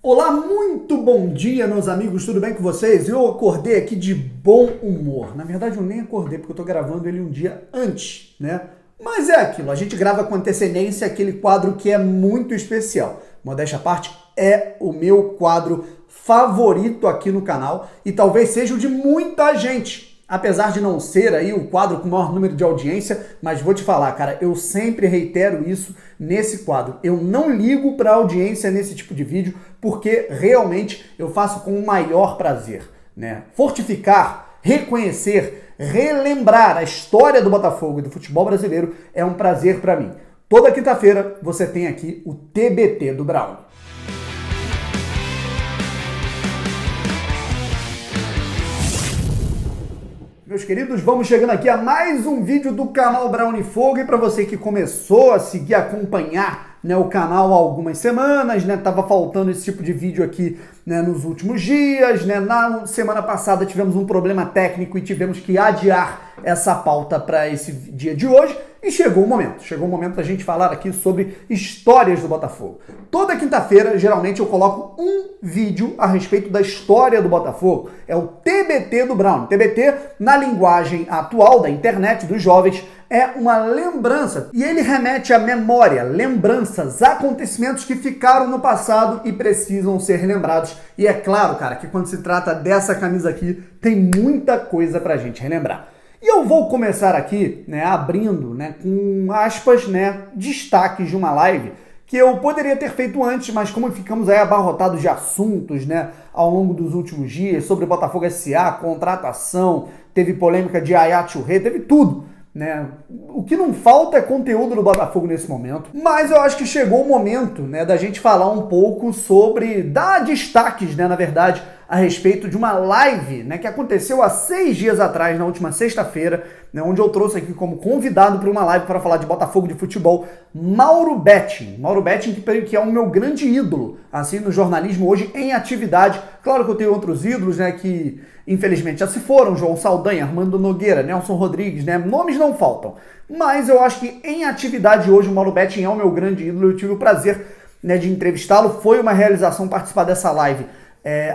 Olá, muito bom dia, meus amigos, tudo bem com vocês? Eu acordei aqui de bom humor. Na verdade, eu nem acordei, porque eu tô gravando ele um dia antes, né? Mas é aquilo, a gente grava com antecedência aquele quadro que é muito especial. Modéstia à parte, é o meu quadro favorito aqui no canal e talvez seja o de muita gente. Apesar de não ser aí o quadro com o maior número de audiência, mas vou te falar, cara, eu sempre reitero isso nesse quadro. Eu não ligo para audiência nesse tipo de vídeo, porque realmente eu faço com o maior prazer, né? Fortificar, reconhecer, relembrar a história do Botafogo e do futebol brasileiro é um prazer para mim. Toda quinta-feira você tem aqui o TBT do Brown. Meus queridos, vamos chegando aqui a mais um vídeo do canal Brown Fogo. E para você que começou a seguir, acompanhar, né, o canal há algumas semanas, né, tava faltando esse tipo de vídeo aqui, né, nos últimos dias, né, na semana passada tivemos um problema técnico e tivemos que adiar essa pauta para esse dia de hoje. E chegou o momento da gente falar aqui sobre histórias do Botafogo. Toda quinta-feira, geralmente, eu coloco um vídeo a respeito da história do Botafogo. É o TBT do Brown. TBT, na linguagem atual da internet, dos jovens, é uma lembrança. E ele remete à memória, lembranças, acontecimentos que ficaram no passado e precisam ser lembrados. E é claro, cara, que quando se trata dessa camisa aqui, tem muita coisa pra gente relembrar. E eu vou começar aqui, né, abrindo, né, com aspas, né, destaques de uma live que eu poderia ter feito antes, mas como ficamos aí abarrotados de assuntos, né, ao longo dos últimos dias, sobre Botafogo SA, contratação, teve polêmica de Yaya Touré, teve tudo, né? O que não falta é conteúdo do Botafogo nesse momento, mas eu acho que chegou o momento, né, da gente falar um pouco sobre, dar destaques, né, na verdade, a respeito de uma live, né, que aconteceu há 6 dias atrás, na última sexta-feira, né, onde eu trouxe aqui como convidado para uma live para falar de Botafogo de futebol, Mauro Betting. Mauro Betting, que é o meu grande ídolo, assim, no jornalismo hoje em atividade. Claro que eu tenho outros ídolos, né, que infelizmente já se foram, João Saldanha, Armando Nogueira, Nelson Rodrigues, né, nomes não faltam. Mas eu acho que em atividade hoje o Mauro Betting é o meu grande ídolo, eu tive o prazer, né, de entrevistá-lo, foi uma realização participar dessa live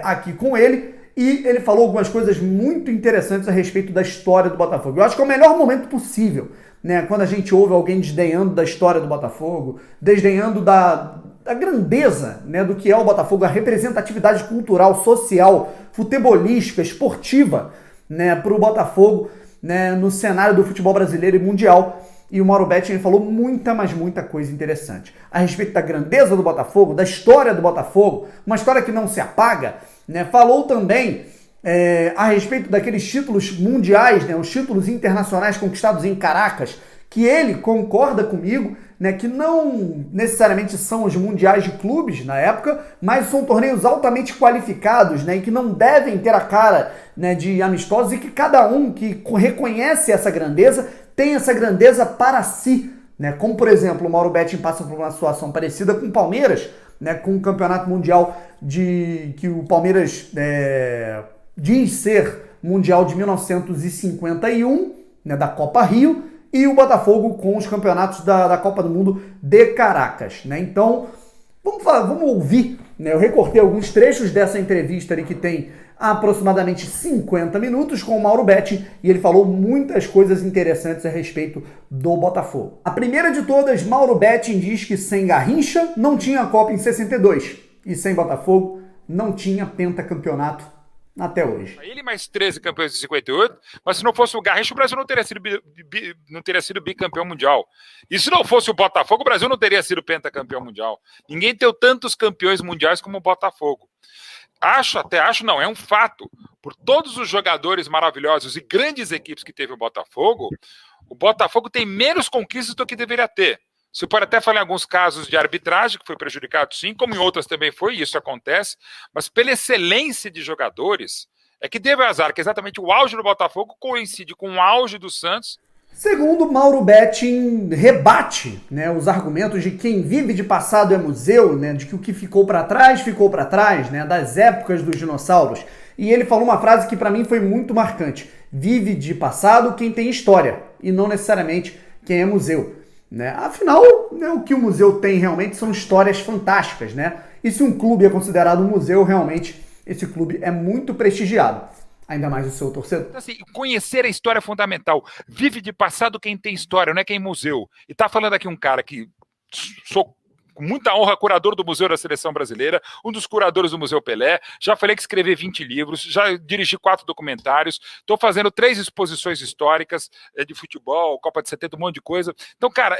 aqui com ele, e ele falou algumas coisas muito interessantes a respeito da história do Botafogo. Eu acho que é o melhor momento possível, né, quando a gente ouve alguém desdenhando da história do Botafogo, desdenhando da grandeza, né, do que é o Botafogo, a representatividade cultural, social, futebolística, esportiva, né, para o Botafogo, né, no cenário do futebol brasileiro e mundial. E o Mauro Betting falou muita coisa interessante a respeito da grandeza do Botafogo, da história do Botafogo, uma história que não se apaga, né? Falou também a respeito daqueles títulos mundiais, né, os títulos internacionais conquistados em Caracas, que ele concorda comigo, né, que não necessariamente são os mundiais de clubes na época, mas são torneios altamente qualificados, né, e que não devem ter a cara, né, de amistosos, e que cada um que reconhece essa grandeza tem essa grandeza para si, né? Como, por exemplo, o Mauro Betting passa por uma situação parecida com o Palmeiras, né, com o campeonato mundial que o Palmeiras diz ser mundial de 1951, né, da Copa Rio, e o Botafogo com os campeonatos da Copa do Mundo de Caracas, né? Então, vamos ouvir, né? Eu recortei alguns trechos dessa entrevista ali que tem aproximadamente 50 minutos com o Mauro Betting, e ele falou muitas coisas interessantes a respeito do Botafogo. A primeira de todas, Mauro Betting diz que sem Garrincha não tinha Copa em 62, e sem Botafogo não tinha pentacampeonato até hoje. Ele mais 13 campeões de 58, mas se não fosse o Garrincha, o Brasil não teria sido bicampeão mundial. E se não fosse o Botafogo, o Brasil não teria sido pentacampeão mundial. Ninguém tem tantos campeões mundiais como o Botafogo. Não, é um fato. Por todos os jogadores maravilhosos e grandes equipes que teve o Botafogo tem menos conquistas do que deveria ter. Você pode até falar em alguns casos de arbitragem, que foi prejudicado sim, como em outras também foi, e isso acontece, mas pela excelência de jogadores, é que teve azar, que exatamente o auge do Botafogo coincide com o auge do Santos. Segundo Mauro Betting, rebate, né, os argumentos de quem vive de passado é museu, né, de que o que ficou para trás, né, das épocas dos dinossauros. E ele falou uma frase que para mim foi muito marcante: vive de passado quem tem história, e não necessariamente quem é museu, né? Afinal, né, o que o museu tem realmente são histórias fantásticas, né? E se um clube é considerado um museu, realmente esse clube é muito prestigiado. Ainda mais o seu torcedor. Então, assim, conhecer a história é fundamental. Vive de passado quem tem história, não é quem é museu. E tá falando aqui um cara que sou com muita honra, curador do Museu da Seleção Brasileira, um dos curadores do Museu Pelé. Já falei que escrevi 20 livros, já dirigi 4 documentários, estou fazendo 3 exposições históricas de futebol, Copa de 70, um monte de coisa. Então, cara,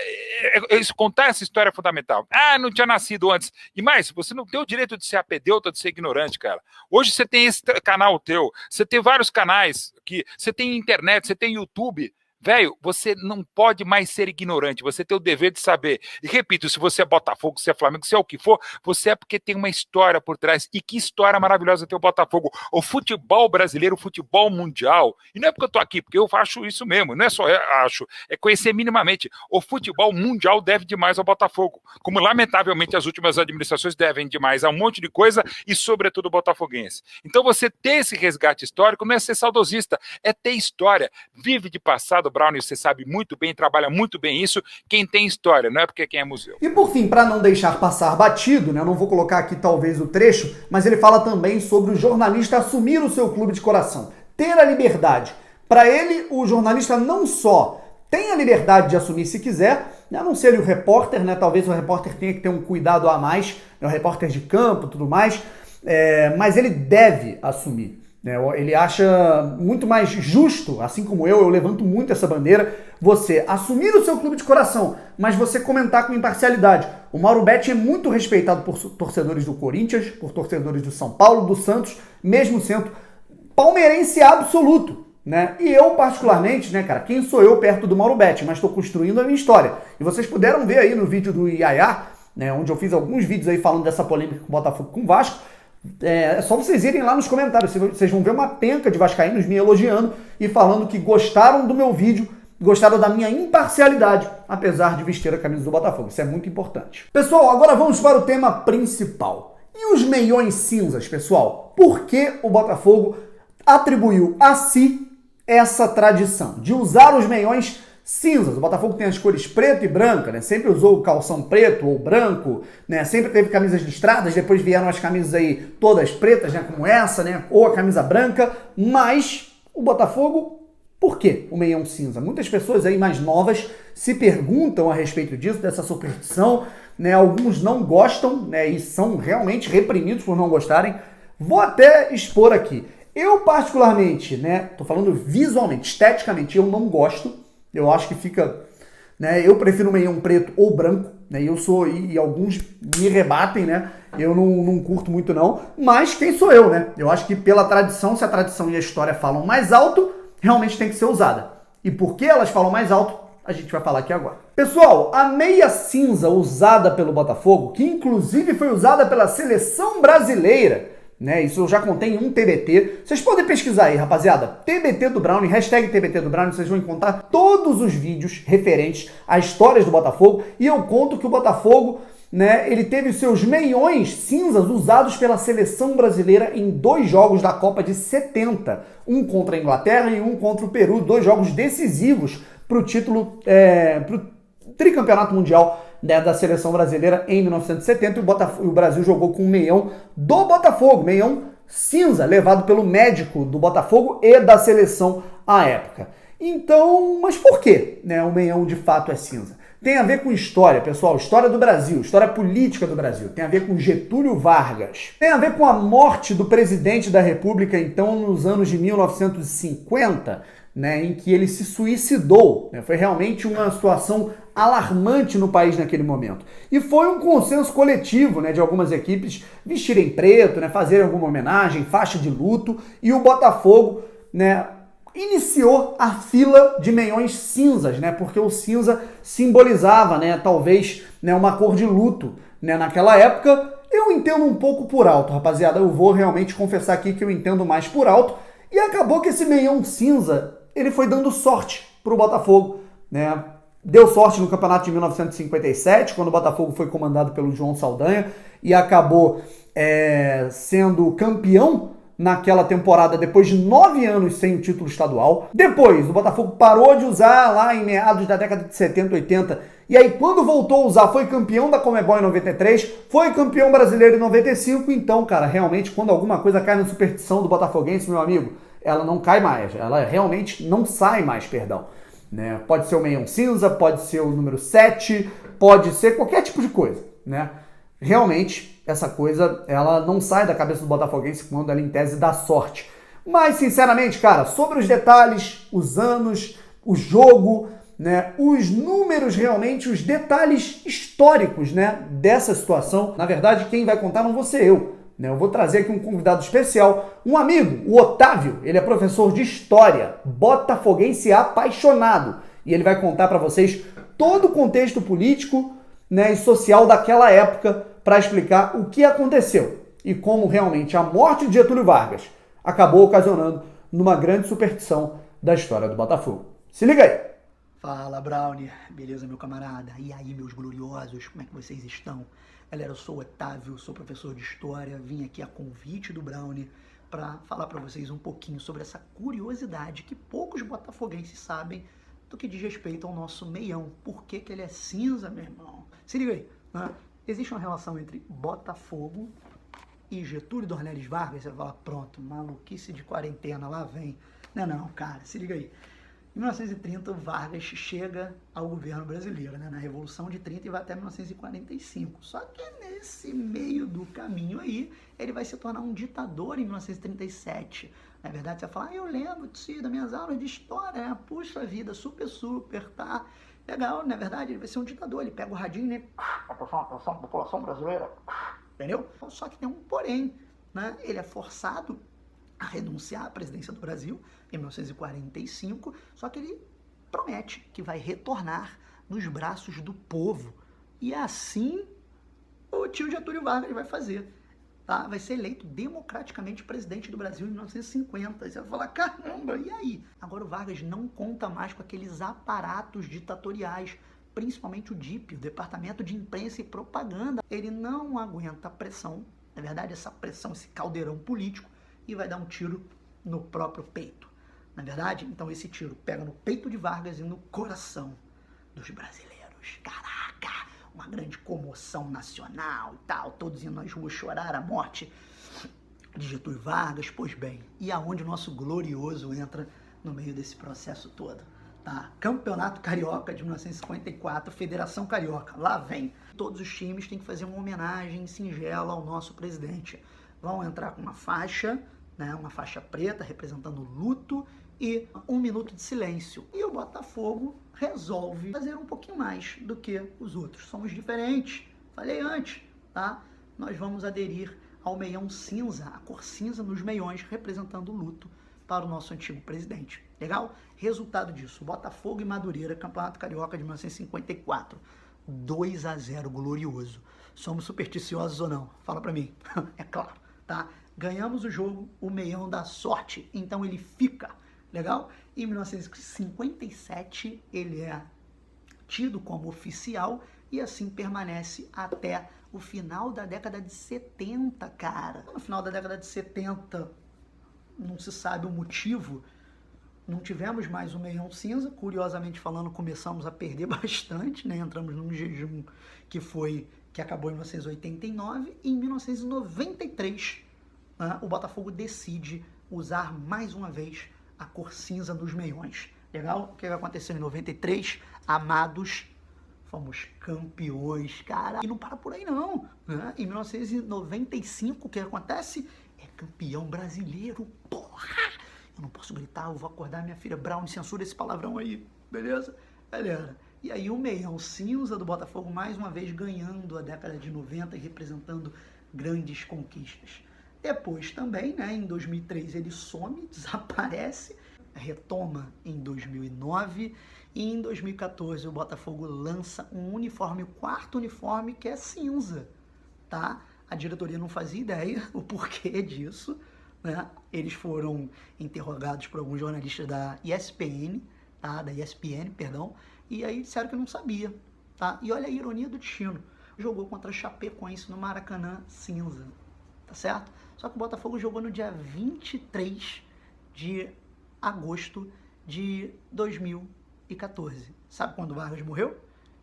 contar essa história é fundamental. Ah, não tinha nascido antes. E mais, você não tem o direito de ser apedeuta, de ser ignorante, cara. Hoje você tem esse canal teu, você tem vários canais aqui, você tem internet, você tem YouTube. Velho, você não pode mais ser ignorante, você tem o dever de saber. E repito, se você é Botafogo, se é Flamengo, se é o que for, você é porque tem uma história por trás. E que história maravilhosa tem o Botafogo. O futebol brasileiro, o futebol mundial. E não é porque eu tô aqui, porque eu acho isso mesmo. Não é só acho, é conhecer minimamente. O futebol mundial deve demais ao Botafogo. Como, lamentavelmente, as últimas administrações devem demais a um monte de coisa e, sobretudo, botafoguense. Então, você ter esse resgate histórico não é ser saudosista, é ter história. Vive de passado, Brownie, você sabe muito bem, trabalha muito bem isso, quem tem história, não é porque quem é museu. E por fim, para não deixar passar batido, né, eu não vou colocar aqui talvez o trecho, mas ele fala também sobre o jornalista assumir o seu clube de coração, ter a liberdade. Para ele, o jornalista não só tem a liberdade de assumir se quiser, a não ser ele o repórter, né, talvez o repórter tenha que ter um cuidado a mais, né, o repórter de campo e tudo mais, mas ele deve assumir. Ele acha muito mais justo, assim como eu levanto muito essa bandeira, você assumir o seu clube de coração, mas você comentar com imparcialidade. O Mauro Betti é muito respeitado por torcedores do Corinthians, por torcedores do São Paulo, do Santos, mesmo sendo palmeirense absoluto, né? E eu, particularmente, né, cara, quem sou eu perto do Mauro Betti? Mas estou construindo a minha história. E vocês puderam ver aí no vídeo do Yaya, né, onde eu fiz alguns vídeos aí falando dessa polêmica com o Botafogo com o Vasco. É só vocês irem lá nos comentários, vocês vão ver uma penca de vascaínos me elogiando e falando que gostaram do meu vídeo, gostaram da minha imparcialidade, apesar de vestir a camisa do Botafogo. Isso é muito importante. Pessoal, agora vamos para o tema principal. E os meiões cinzas, pessoal? Por que o Botafogo atribuiu a si essa tradição de usar os meiões cinzas? O Botafogo tem as cores preto e branca, né? Sempre usou o calção preto ou branco, né? Sempre teve camisas listradas, depois vieram as camisas aí todas pretas, né? Como essa, né? Ou a camisa branca, mas o Botafogo, por que o meião cinza? Muitas pessoas aí mais novas se perguntam a respeito disso, dessa superstição, né? Alguns não gostam, né? E são realmente reprimidos por não gostarem. Vou até expor aqui. Eu particularmente, né? Tô falando visualmente, esteticamente, eu não gosto. Eu acho que fica, né? Eu prefiro meião preto ou branco, né? E alguns me rebatem, né? Eu não curto muito não, mas quem sou eu, né? Eu acho que pela tradição, se a tradição e a história falam mais alto, realmente tem que ser usada. E por que elas falam mais alto, a gente vai falar aqui agora. Pessoal, a meia cinza usada pelo Botafogo, que inclusive foi usada pela seleção brasileira, né? Isso eu já contei em um TBT. Vocês podem pesquisar aí, rapaziada. TBT do Brownie, hashtag TBT do Brownie. Vocês vão encontrar todos os vídeos referentes a histórias do Botafogo. E eu conto que o Botafogo, né, ele teve os seus meiões cinzas usados pela seleção brasileira em 2 jogos da Copa de 70. Um contra a Inglaterra e um contra o Peru. 2 jogos decisivos para o título, pro tricampeonato mundial, né, da seleção brasileira em 1970, e o Brasil jogou com o meião do Botafogo, meião cinza, levado pelo médico do Botafogo e da seleção à época. Então, mas por que, né, o meião de fato é cinza? Tem a ver com história, pessoal, história do Brasil, história política do Brasil, tem a ver com Getúlio Vargas, tem a ver com a morte do presidente da República, então, nos anos de 1950, né, em que ele se suicidou, né? Foi realmente uma situação alarmante no país naquele momento. E foi um consenso coletivo, né, de algumas equipes vestirem preto, né, fazerem alguma homenagem, faixa de luto, e o Botafogo, né, iniciou a fila de meiões cinzas, né, porque o cinza simbolizava, né, talvez, né, uma cor de luto, né, naquela época. Eu entendo um pouco por alto, rapaziada, eu vou realmente confessar aqui que eu entendo mais por alto, e acabou que esse meião cinza ele foi dando sorte para o Botafogo, né? Deu sorte no campeonato de 1957, quando o Botafogo foi comandado pelo João Saldanha e acabou sendo campeão, naquela temporada depois de 9 anos sem o título estadual. Depois, o Botafogo parou de usar lá em meados da década de 70, 80. E aí, quando voltou a usar, foi campeão da Conmebol em 93, foi campeão brasileiro em 95. Então, cara, realmente, quando alguma coisa cai na superstição do botafoguense, meu amigo, ela não cai mais. Ela realmente não sai mais, perdão. Né? Pode ser o meião cinza, pode ser o número 7, pode ser qualquer tipo de coisa, né? Realmente, essa coisa, ela não sai da cabeça do botafoguense quando ela, em tese, dá sorte. Mas, sinceramente, cara, sobre os detalhes, os anos, o jogo, né, os números realmente, os detalhes históricos, né, dessa situação, na verdade, quem vai contar não vou ser eu. Né? Eu vou trazer aqui um convidado especial, um amigo, o Otávio. Ele é professor de História, botafoguense apaixonado. E ele vai contar para vocês todo o contexto político, né, e social daquela época para explicar o que aconteceu e como realmente a morte de Getúlio Vargas acabou ocasionando numa grande superstição da história do Botafogo. Se liga aí! Fala, Brownie. Beleza, meu camarada? E aí, meus gloriosos? Como é que vocês estão? Galera, eu sou o Otávio, sou professor de História, vim aqui a convite do Brownie para falar para vocês um pouquinho sobre essa curiosidade que poucos botafoguenses sabem do que diz respeito ao nosso meião. Por que que ele é cinza, meu irmão? Se liga aí, né? Existe uma relação entre Botafogo e Getúlio Dornelles Vargas. Você vai falar, pronto, maluquice de quarentena, lá vem. Não, cara, se liga aí. Em 1930, Vargas chega ao governo brasileiro, né, na Revolução de 30 e vai até 1945. Só que nesse meio do caminho aí, ele vai se tornar um ditador em 1937. Na verdade, você vai falar, eu lembro disso, das minhas aulas de história, né? Puxa vida, super, tá? Legal, na verdade, ele vai ser um ditador, ele pega o radinho, né? Atenção, população brasileira. Entendeu? Só que tem um porém, né? Ele é forçado a renunciar à presidência do Brasil em 1945, só que ele promete que vai retornar nos braços do povo. E assim o tio Getúlio Vargas vai fazer. Tá? Vai ser eleito democraticamente presidente do Brasil em 1950. E você vai falar, caramba, e aí? Agora o Vargas não conta mais com aqueles aparatos ditatoriais, principalmente o DIP, o Departamento de Imprensa e Propaganda. Ele não aguenta a pressão, na verdade essa pressão, esse caldeirão político, e vai dar um tiro no próprio peito. Na verdade, então esse tiro pega no peito de Vargas e no coração dos brasileiros. Caraca! Uma grande comoção nacional e tal, todos indo nas ruas chorar a morte de Getúlio Vargas. Pois bem, e aonde o nosso glorioso entra no meio desse processo todo? Tá? Campeonato Carioca de 1954, Federação Carioca, lá vem. Todos os times têm que fazer uma homenagem singela ao nosso presidente. Vão entrar com uma faixa, né, uma faixa preta representando luto e 1 minuto de silêncio. E o Botafogo resolve fazer um pouquinho mais do que os outros. Somos diferentes, falei antes, tá? Nós vamos aderir ao meião cinza, a cor cinza nos meiões, representando o luto para o nosso antigo presidente. Legal? Resultado disso, Botafogo e Madureira, Campeonato Carioca de 1954. 2-0 glorioso. Somos supersticiosos ou não? Fala pra mim. É claro, tá? Ganhamos o jogo, o meião da sorte, então ele fica. Legal? Em 1957, ele é tido como oficial e assim permanece até o final da década de 70, cara. No final da década de 70, não se sabe o motivo, não tivemos mais o meião cinza. Curiosamente falando, começamos a perder bastante, né? Entramos num jejum que acabou em 1989 e em 1993, né, o Botafogo decide usar mais uma vez a cor cinza nos meiões. Legal? O que aconteceu em 93? Amados, fomos campeões, cara. E não para por aí não, né? Em 1995, o que acontece? É campeão brasileiro, porra! Eu não posso gritar, eu vou acordar minha filha. Brown, censura esse palavrão aí, beleza? Galera, e aí o meião cinza do Botafogo mais uma vez ganhando a década de 90 e representando grandes conquistas. Depois também, né, em 2003 ele some, desaparece, retoma em 2009 e em 2014 o Botafogo lança um uniforme, o quarto uniforme, que é cinza, tá? A diretoria não fazia ideia o porquê disso, né? Eles foram interrogados por alguns jornalistas da ESPN, tá? Da ESPN, perdão, e aí disseram que não sabia, tá? E olha a ironia do destino, jogou contra a Chapecoense no Maracanã cinza, tá certo? Só que o Botafogo jogou no dia 23 de agosto de 2014. Sabe quando o Vargas morreu?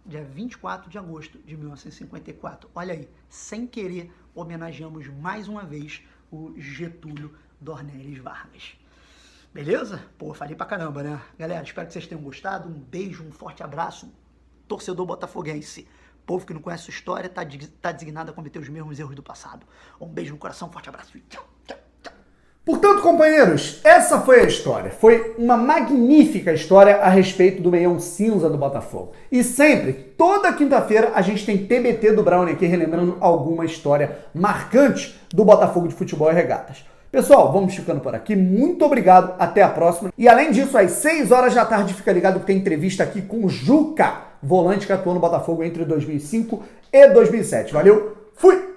Dia 24 de agosto de 1954. Olha aí, sem querer, homenageamos mais uma vez o Getúlio Dornelles Vargas. Beleza? Pô, falei pra caramba, né? Galera, espero que vocês tenham gostado. Um beijo, um forte abraço. Torcedor botafoguense. Povo que não conhece sua história tá designado a cometer os mesmos erros do passado. Um beijo no coração, um forte abraço. Tchau, tchau. Portanto, companheiros, essa foi a história. Foi uma magnífica história a respeito do meião cinza do Botafogo. E sempre, toda quinta-feira, a gente tem TBT do Brownie aqui, relembrando alguma história marcante do Botafogo de Futebol e Regatas. Pessoal, vamos ficando por aqui. Muito obrigado, até a próxima. E além disso, às 6 horas da tarde, fica ligado que tem entrevista aqui com o Juca, volante que atuou no Botafogo entre 2005 e 2007. Valeu, fui!